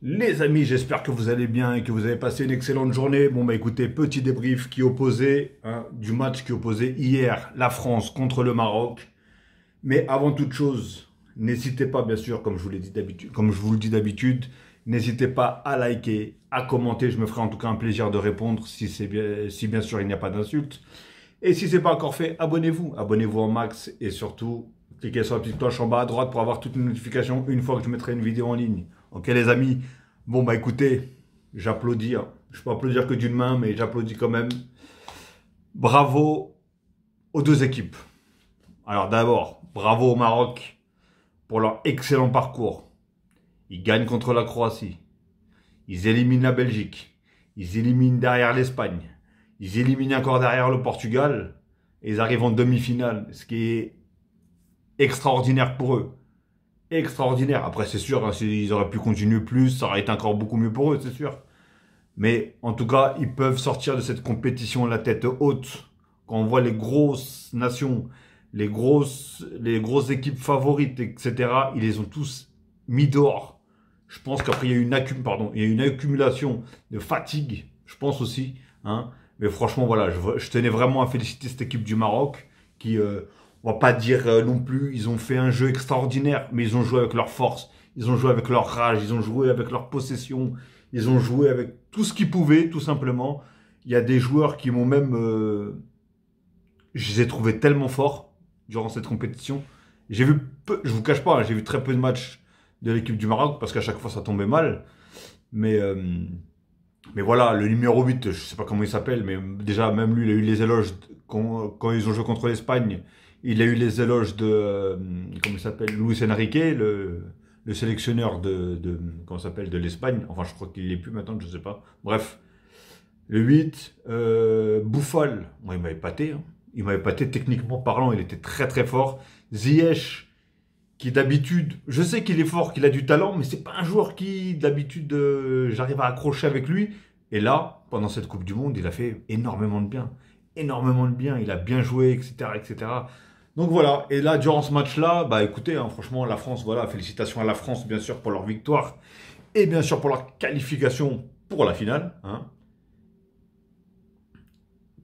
Les amis, j'espère que vous allez bien et que vous avez passé une excellente journée. Bon bah écoutez, petit débrief qui opposait du match qui opposait hier la France contre le Maroc. Mais avant toute chose, n'hésitez pas bien sûr, comme je vous l'ai dit d'habitude, comme je vous le dis d'habitude, n'hésitez pas à liker, à commenter. Je me ferai en tout cas un plaisir de répondre si bien sûr il n'y a pas d'insultes. Et si ce n'est pas encore fait, abonnez-vous en max et surtout cliquez sur la petite cloche en bas à droite pour avoir toutes les notifications une fois que je mettrai une vidéo en ligne. Ok les amis? Bon bah écoutez, j'applaudis, hein. Je peux applaudir que d'une main, mais j'applaudis quand même. Bravo aux deux équipes. Alors d'abord, bravo au Maroc pour leur excellent parcours. Ils gagnent contre la Croatie. Ils éliminent la Belgique. Ils éliminent derrière l'Espagne. Ils éliminent encore derrière le Portugal. Et ils arrivent en demi-finale, ce qui est extraordinaire pour eux. Extraordinaire. Après, c'est sûr, hein, s'ils auraient pu continuer plus, ça aurait été encore beaucoup mieux pour eux, c'est sûr. Mais en tout cas, ils peuvent sortir de cette compétition la tête haute. Quand on voit les grosses nations, les grosses équipes favorites, etc., ils les ont tous mis dehors. Je pense qu'après, il y a eu une accumulation de fatigue, je pense aussi. Hein. Mais franchement, voilà, je tenais vraiment à féliciter cette équipe du Maroc qui, on va pas dire non plus, ils ont fait un jeu extraordinaire, mais ils ont joué avec leur force, ils ont joué avec leur rage, ils ont joué avec leur possession, ils ont joué avec tout ce qu'ils pouvaient, tout simplement. Il y a des joueurs qui m'ont même, je les ai trouvés tellement forts durant cette compétition. J'ai vu peu, je vous cache pas, hein, j'ai vu très peu de matchs de l'équipe du Maroc parce qu'à chaque fois ça tombait mal. Mais, euh, mais voilà, le numéro 8, je sais pas comment il s'appelle, mais déjà même lui, il a eu les éloges quand ils ont joué contre l'Espagne. Il a eu les éloges de, comment il s'appelle, Luis Enrique, le sélectionneur comment ça s'appelle, de l'Espagne. Enfin, je crois qu'il l'est plus maintenant, je sais pas. Bref, le 8, Bouffal, moi il m'avait épaté, hein. Il m'avait épaté techniquement parlant, il était très très fort. Ziyech, qui d'habitude, je sais qu'il est fort, qu'il a du talent, mais c'est pas un joueur qui d'habitude j'arrive à accrocher avec lui. Et là, pendant cette Coupe du Monde, il a fait énormément de bien, énormément de bien. Il a bien joué, etc., etc. Donc voilà. Et là, durant ce match-là, bah écoutez, hein, franchement, la France, voilà, félicitations à la France, bien sûr, pour leur victoire et bien sûr pour leur qualification pour la finale. Hein.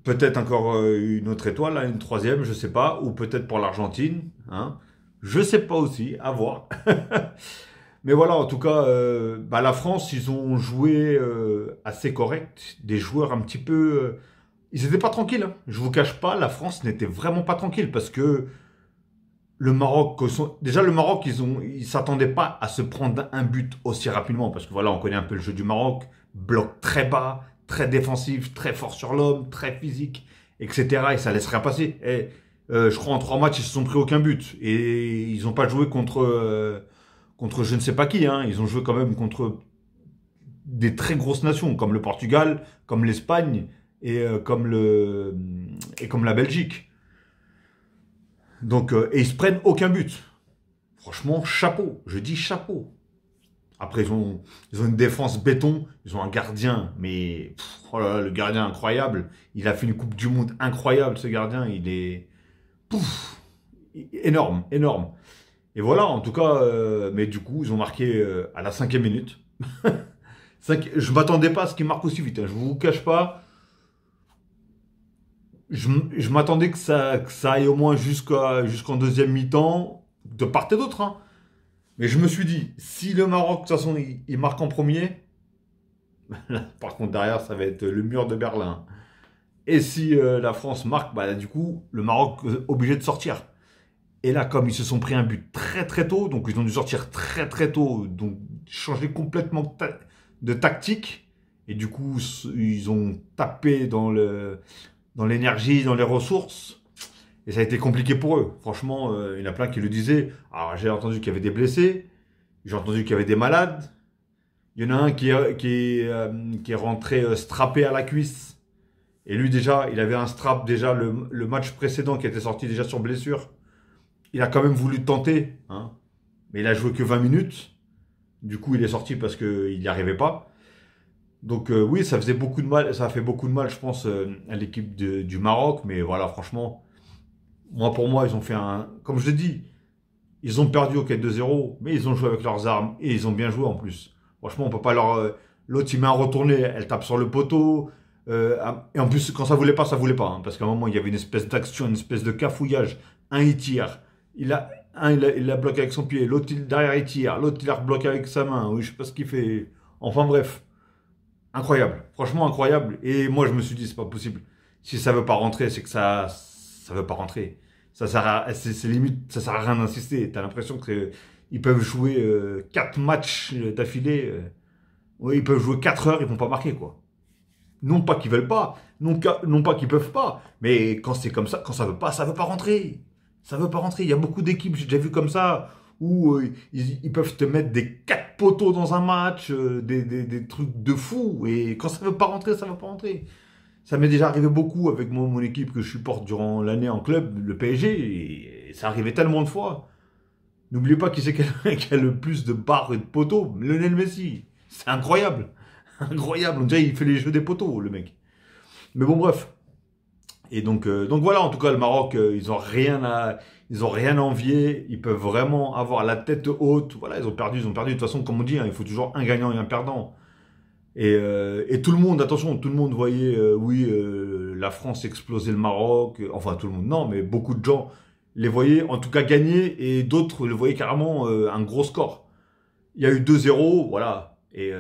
Peut-être encore une autre étoile, hein, une troisième, je sais pas, ou peut-être pour l'Argentine. Hein. Je sais pas aussi, à voir. Mais voilà, en tout cas, bah, la France, ils ont joué assez correct. Des joueurs un petit peu... ils n'étaient pas tranquilles. Hein. Je vous cache pas, la France n'était vraiment pas tranquille parce que le Maroc... Déjà, le Maroc, ils s'attendaient pas à se prendre un but aussi rapidement parce que voilà, on connaît un peu le jeu du Maroc. Bloc très bas, très défensif, très fort sur l'homme, très physique, etc. Et ça laisse rien passer. Et, je crois en 3 matchs, ils se sont pris aucun but. Et ils n'ont pas joué contre je ne sais pas qui. Hein. Ils ont joué quand même contre des très grosses nations, comme le Portugal, comme l'Espagne et comme la Belgique. Donc, et ils se prennent aucun but. Franchement, chapeau. Je dis chapeau. Après, ils ont une défense béton. Ils ont un gardien, mais oh là là, le gardien incroyable. Il a fait une Coupe du Monde incroyable, ce gardien. Il est pouf, énorme, énorme. Et voilà, en tout cas, mais du coup, ils ont marqué à la 5e minute. Je m'attendais pas à ce qu'ils marquent aussi vite. Hein. Je vous cache pas. Je m'attendais que ça aille au moins jusqu'en deuxième mi-temps, de part et d'autre. Hein. Mais je me suis dit, si le Maroc, de toute façon, il marque en premier, là, par contre, derrière, ça va être le mur de Berlin. Et si la France marque, bah, du coup, le Maroc obligé de sortir. Et là, comme ils se sont pris un but très très tôt, donc ils ont dû sortir très très tôt, donc changer complètement de tactique. Et du coup, ils ont tapé dans l'énergie, dans les ressources. Et ça a été compliqué pour eux. Franchement, il y en a plein qui le disaient. Alors, j'ai entendu qu'il y avait des blessés. J'ai entendu qu'il y avait des malades. Il y en a un qui est rentré strappé à la cuisse. Et lui, déjà, il avait un strap, déjà, le match précédent qui était sorti déjà sur blessure. Il a quand même voulu tenter. Hein, mais il a joué que 20 minutes. Du coup, il est sorti parce qu'il n'y arrivait pas. Donc oui, ça faisait beaucoup de mal, ça a fait beaucoup de mal, je pense, à l'équipe du Maroc. Mais voilà, franchement, pour moi, ils ont fait un... Comme je l'ai dit, ils ont perdu au 4-2-0, mais ils ont joué avec leurs armes et ils ont bien joué en plus. Franchement, on peut pas leur... L'autre, il met un retourné, elle tape sur le poteau. Et en plus, quand ça voulait pas, ça voulait pas. Hein, parce qu'à un moment, il y avait une espèce d'action, une espèce de cafouillage. Un, il tire. Il l'a bloqué avec son pied. L'autre, derrière, il tire. L'autre, il l'a rebloqué avec sa main. Oui, je sais pas ce qu'il fait. Enfin, bref. Incroyable. Franchement, incroyable. Et moi, je me suis dit, c'est pas possible. Si ça veut pas rentrer, c'est que ça veut pas rentrer. Ça sert à, c'est limite, ça sert à rien d'insister. T'as l'impression que ils peuvent jouer 4 matchs d'affilée. Oui, ils peuvent jouer 4 heures, ils vont pas marquer, quoi. Non pas qu'ils veulent pas, non pas qu'ils peuvent pas, mais quand c'est comme ça, quand ça veut pas rentrer. Ça veut pas rentrer. Il y a beaucoup d'équipes, j'ai déjà vu comme ça, où ils peuvent te mettre des 4 poteaux dans un match, des trucs de fou, et quand ça veut pas rentrer, ça veut pas rentrer. Ça m'est déjà arrivé beaucoup avec mon équipe que je supporte durant l'année en club, le PSG, et ça arrivait tellement de fois. N'oubliez pas qui c'est qui a le plus de barres et de poteaux, Lionel Messi. C'est incroyable. Incroyable. On dirait qu'il fait les jeux des poteaux, le mec. Mais bon, bref. Et donc voilà, en tout cas, le Maroc, ils ont rien à envier. Ils peuvent vraiment avoir la tête haute. Voilà, ils ont perdu. De toute façon, comme on dit, hein, il faut toujours un gagnant et un perdant. Et tout le monde, attention, tout le monde voyait, oui, la France exploser le Maroc. Enfin, tout le monde, non, mais beaucoup de gens les voyaient, en tout cas, gagner. Et d'autres le voyaient carrément un gros score. Il y a eu 2-0, voilà. Et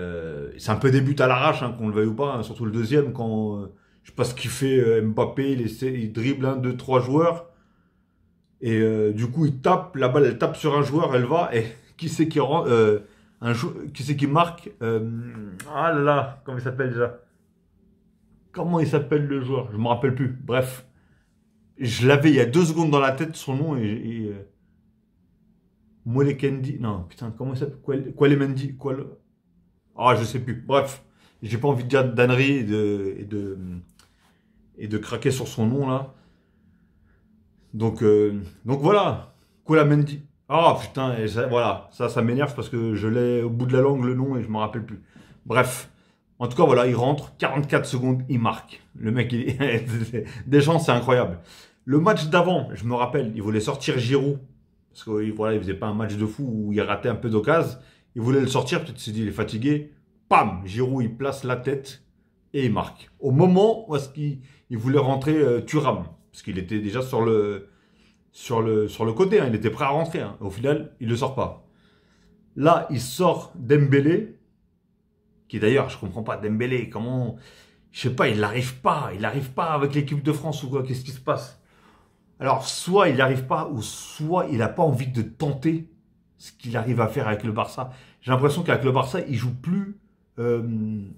c'est un peu des buts à l'arrache, hein, qu'on le veuille ou pas, hein, surtout le deuxième, quand je sais pas ce qu'il fait Mbappé, il dribble un, deux, trois joueurs, et du coup il tape, la balle elle tape sur un joueur, elle va, et qui c'est qui rend, qui c'est qui marque ah là là, comment il s'appelle déjà? Comment il s'appelle le joueur? Je me rappelle plus. Bref, je l'avais il y a 2 secondes dans la tête son nom Molekendi, non putain, comment il s'appelle? Kwalemendi, ah, je sais plus. Bref, j'ai pas envie de dire d'ânerie et de craquer sur son nom là. Donc voilà. Mendy. Ah putain, et voilà, ça m'énerve parce que je l'ai au bout de la langue le nom et je me rappelle plus. Bref. En tout cas, voilà, il rentre, 44 secondes, il marque. Le mec, Deschamps, c'est incroyable. Le match d'avant, je me rappelle, il voulait sortir Giroud. Parce que voilà, il faisait pas un match de fou où il ratait un peu d'occasion. Il voulait le sortir, peut-être il s'est dit, il est fatigué. Pam, Giroud, il place la tête et il marque. Au moment où est-ce qu'il voulait rentrer Thuram, parce qu'il était déjà sur le côté, hein, il était prêt à rentrer. Hein. Au final, il ne le sort pas. Là, il sort Dembélé, qui d'ailleurs, je comprends pas, Dembélé, comment... Je sais pas, il n'arrive pas avec l'équipe de France ou quoi, qu'est-ce qui se passe? Alors, soit il n'y arrive pas, ou soit il n'a pas envie de tenter ce qu'il arrive à faire avec le Barça. J'ai l'impression qu'avec le Barça, il joue plus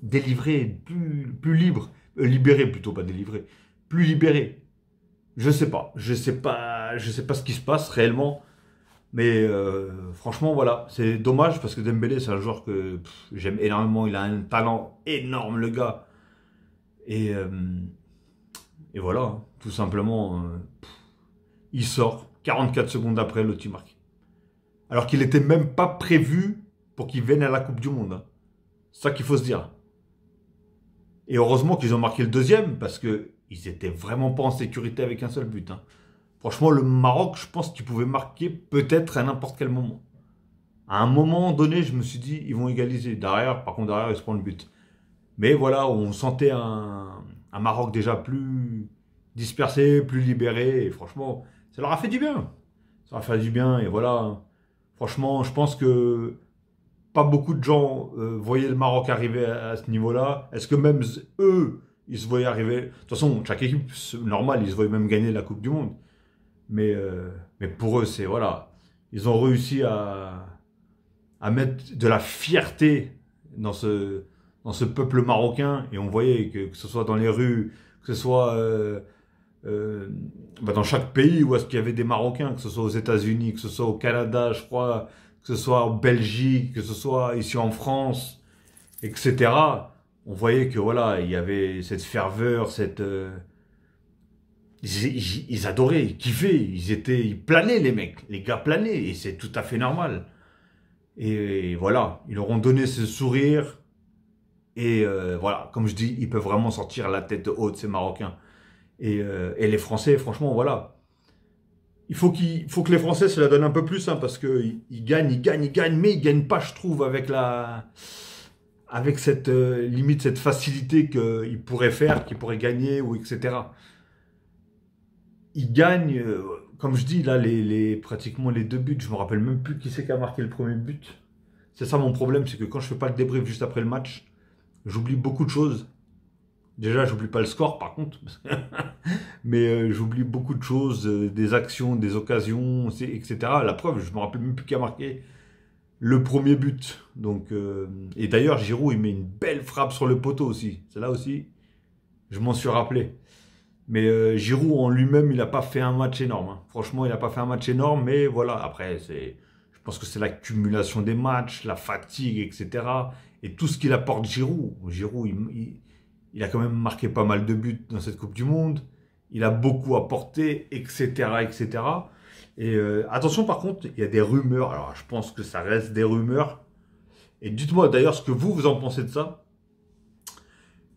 délivré, plus libre, libéré plutôt, pas délivré, plus libéré. Je sais pas ce qui se passe réellement, mais franchement voilà, c'est dommage parce que Dembélé c'est un joueur que j'aime énormément, il a un talent énorme le gars, et, euh, et voilà, hein, tout simplement, il sort 44 secondes après l'autre il marque, alors qu'il était même pas prévu pour qu'il vienne à la Coupe du Monde. Hein. C'est ça qu'il faut se dire. Et heureusement qu'ils ont marqué le deuxième, parce qu'ils étaient vraiment pas en sécurité avec un seul but. Hein. Franchement, le Maroc, je pense qu'ils pouvaient marquer peut-être à n'importe quel moment. À un moment donné, je me suis dit, ils vont égaliser. Derrière, par contre, derrière, ils se prennent le but. Mais voilà, on sentait un Maroc déjà plus dispersé, plus libéré. Et franchement, ça leur a fait du bien. Ça leur a fait du bien. Et voilà, franchement, je pense que pas beaucoup de gens voyaient le Maroc arriver à ce niveau-là. Est-ce que même eux, ils se voyaient arriver... De toute façon, chaque équipe, normal, ils se voyaient même gagner la Coupe du Monde. Mais pour eux, c'est... Voilà. Ils ont réussi à mettre de la fierté dans ce peuple marocain. Et on voyait que ce soit dans les rues, que ce soit dans chaque pays où est-ce qu'il y avait des Marocains, que ce soit aux États-Unis, que ce soit au Canada, je crois... que ce soit en Belgique, que ce soit ici en France, etc. On voyait que voilà, il y avait cette ferveur, ils adoraient, ils kiffaient, ils planaient les mecs, les gars planaient, et c'est tout à fait normal. Et voilà, ils leur ont donné ce sourire, et voilà, comme je dis, ils peuvent vraiment sortir la tête haute, ces Marocains. Et les Français, franchement, voilà. Il faut que les Français se la donnent un peu plus, hein, parce qu'ils gagnent, mais ils gagnent pas, je trouve, avec avec cette limite, cette facilité qu'il pourrait faire, qu'il pourrait gagner, ou etc. Il gagne, comme je dis, là, pratiquement les 2 buts, je me rappelle même plus qui c'est qui a marqué le premier but. C'est ça mon problème, c'est que quand je fais pas le débrief juste après le match, j'oublie beaucoup de choses. Déjà, j'oublie pas le score, par contre, mais j'oublie beaucoup de choses, des actions, des occasions, etc. La preuve, je me rappelle même plus qui a marqué le premier but. Donc, et d'ailleurs, Giroud, il met une belle frappe sur le poteau aussi. C'est là aussi, je m'en suis rappelé. Mais Giroud en lui-même, il n'a pas fait un match énorme, hein. Franchement, il n'a pas fait un match énorme, mais voilà, après, je pense que c'est l'accumulation des matchs, la fatigue, etc. Et tout ce qu'il apporte Giroud. Giroud, il a quand même marqué pas mal de buts dans cette Coupe du Monde. Il a beaucoup apporté, etc., etc. Et attention, par contre, il y a des rumeurs. Alors, je pense que ça reste des rumeurs. Et dites-moi d'ailleurs ce que vous en pensez de ça.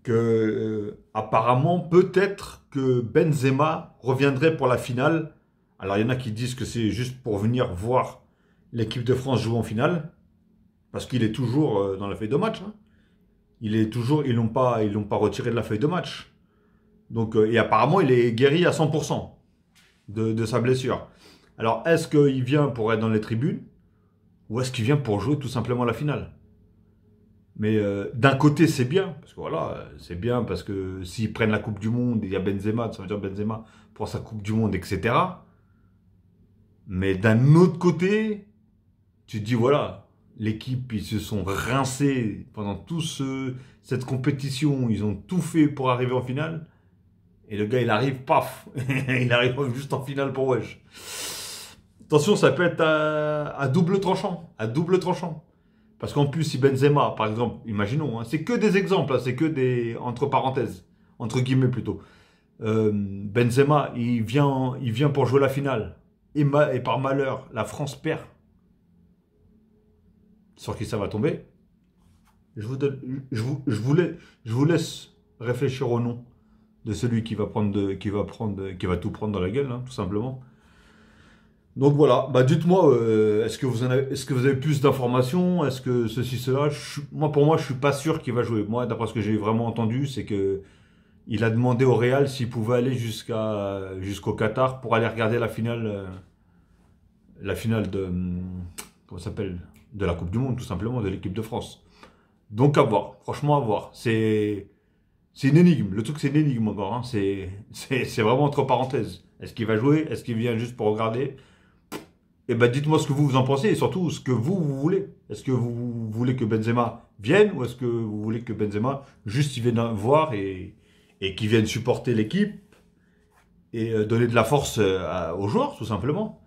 Que apparemment, peut-être que Benzema reviendrait pour la finale. Alors, il y en a qui disent que c'est juste pour venir voir l'équipe de France jouer en finale. Parce qu'il est toujours dans la feuille de match, hein. Il est toujours, ils l'ont pas retiré de la feuille de match. Donc, et apparemment, il est guéri à 100% de sa blessure. Alors, est-ce qu'il vient pour être dans les tribunes ou est-ce qu'il vient pour jouer tout simplement la finale? Mais d'un côté, c'est bien, parce que voilà, c'est bien parce que s'ils prennent la Coupe du Monde, il y a Benzema, ça veut dire Benzema pour sa Coupe du Monde, etc. Mais d'un autre côté, tu te dis voilà, l'équipe, ils se sont rincés pendant toute cette compétition, ils ont tout fait pour arriver en finale. Et le gars, il arrive, paf, il arrive juste en finale pour Wesh. Attention, ça peut être à double tranchant, à double tranchant. Parce qu'en plus, si Benzema, par exemple, imaginons, hein, c'est que des exemples, hein, c'est que des, entre parenthèses, entre guillemets plutôt. Benzema, il vient pour jouer la finale. Et par malheur, la France perd. Sur qui ça va tomber? Je vous laisse réfléchir au nom de celui qui va tout prendre dans la gueule, hein, tout simplement. Donc voilà, bah dites-moi, est-ce que vous avez plus d'informations? Est-ce que ceci, cela? Pour moi, je suis pas sûr qu'il va jouer. Moi, d'après ce que j'ai vraiment entendu, c'est que il a demandé au Real s'il pouvait aller jusqu'au Qatar pour aller regarder la finale de comment ça s'appelle? De la Coupe du Monde, tout simplement, de l'équipe de France. Donc à voir, franchement à voir. C'est une énigme. Le truc, c'est une énigme encore, hein. C'est vraiment entre parenthèses. Est-ce qu'il va jouer? Est-ce qu'il vient juste pour regarder? Eh ben, dites-moi ce que vous en pensez et surtout ce que vous voulez. Est-ce que vous voulez que Benzema vienne ou est-ce que vous voulez que Benzema juste il vienne voir et qu'il vienne supporter l'équipe et donner de la force aux joueurs, tout simplement.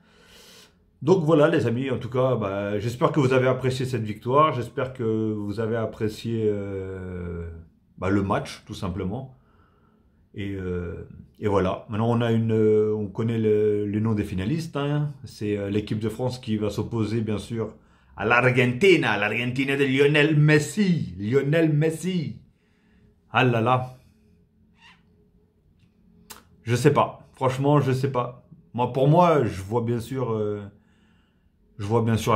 Donc voilà les amis, en tout cas, bah, j'espère que vous avez apprécié cette victoire, j'espère que vous avez apprécié bah, le match, tout simplement. Et voilà. Maintenant, on connaît le nom des finalistes, hein. C'est l'équipe de France qui va s'opposer, bien sûr, à l'Argentine de Lionel Messi. Lionel Messi. Ah là là. Je sais pas. Franchement, je sais pas. Moi, pour moi, je vois bien sûr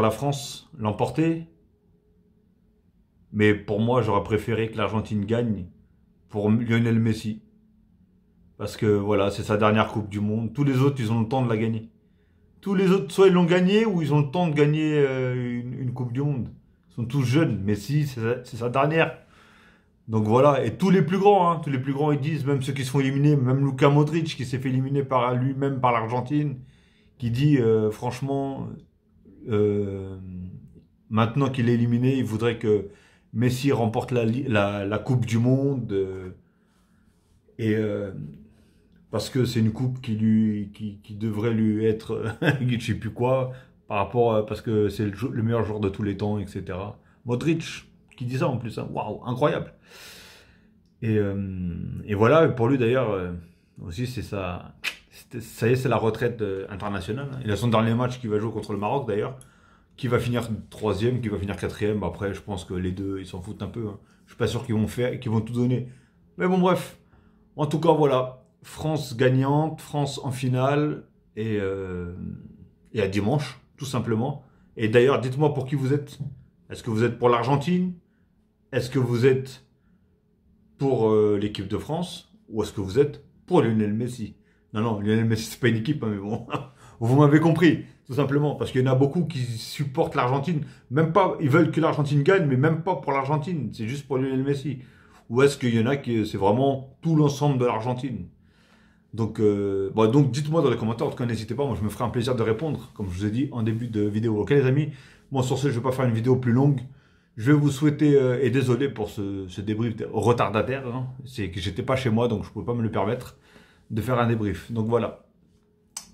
la France l'emporter. Mais pour moi, j'aurais préféré que l'Argentine gagne pour Lionel Messi. Parce que voilà, c'est sa dernière Coupe du Monde. Tous les autres, ils ont le temps de la gagner. Tous les autres, soit ils l'ont gagné ou ils ont le temps de gagner une Coupe du Monde. Ils sont tous jeunes. Messi, c'est sa dernière. Donc voilà, et tous les plus grands, hein, tous les plus grands, ils disent, même ceux qui se font éliminer, même Luka Modric qui s'est fait éliminer par lui-même par l'Argentine, qui dit franchement, euh, maintenant qu'il est éliminé, il voudrait que Messi remporte la Coupe du Monde. Et parce que c'est une coupe qui devrait lui être, je sais plus quoi, par rapport parce que c'est le meilleur joueur de tous les temps, etc. Modric qui dit ça en plus, hein. Waouh, incroyable. Et voilà, pour lui d'ailleurs, aussi ça y est, c'est la retraite internationale, hein. Il a son dernier match qui va jouer contre le Maroc d'ailleurs, qui va finir troisième, qui va finir quatrième. Après, je pense que les deux, ils s'en foutent un peu, hein. Je suis pas sûr qu'ils vont tout donner. Mais bon, bref. En tout cas, voilà. France gagnante, France en finale et à dimanche, tout simplement. Et d'ailleurs, dites-moi pour qui vous êtes. Est-ce que vous êtes pour l'Argentine? est-ce que vous êtes pour l'équipe de France ou est-ce que vous êtes pour Lionel Messi? Non, non, Lionel Messi, c'est pas une équipe, hein, mais bon, vous m'avez compris, tout simplement, parce qu'il y en a beaucoup qui supportent l'Argentine, même pas, ils veulent que l'Argentine gagne, mais même pas pour l'Argentine, c'est juste pour Lionel Messi. Ou est-ce qu'il y en a qui, c'est vraiment tout l'ensemble de l'Argentine? Donc, bon, donc dites-moi dans les commentaires, en tout cas n'hésitez pas, moi je me ferai un plaisir de répondre, comme je vous ai dit en début de vidéo. Ok les amis, moi sur ce je ne vais pas faire une vidéo plus longue, je vais vous souhaiter, et désolé pour ce débrief retardataire, hein, c'est que j'étais pas chez moi donc je ne pouvais pas me le permettre de faire un débrief. Donc voilà,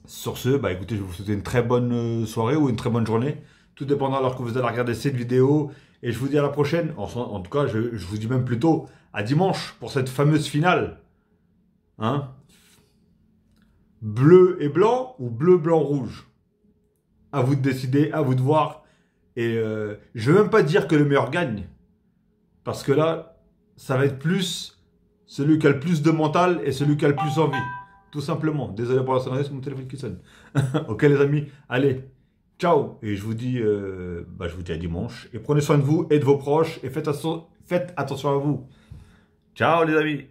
sur ce, bah écoutez, je vais vous souhaiter une très bonne soirée ou une très bonne journée, tout dépendant alors que vous allez regarder cette vidéo, et je vous dis à la prochaine, en tout cas je vous dis même plutôt à dimanche pour cette fameuse finale, hein. Bleu et blanc ou bleu, blanc, rouge? À vous de décider, à vous de voir. Et je ne vais même pas dire que le meilleur gagne. Parce que là, ça va être plus celui qui a le plus de mental et celui qui a le plus envie. Tout simplement. Désolé pour la sonnerie, c'est mon téléphone qui sonne. Ok les amis, allez, ciao. Et je vous dis à dimanche. Et prenez soin de vous et de vos proches. Et faites attention à vous. Ciao les amis.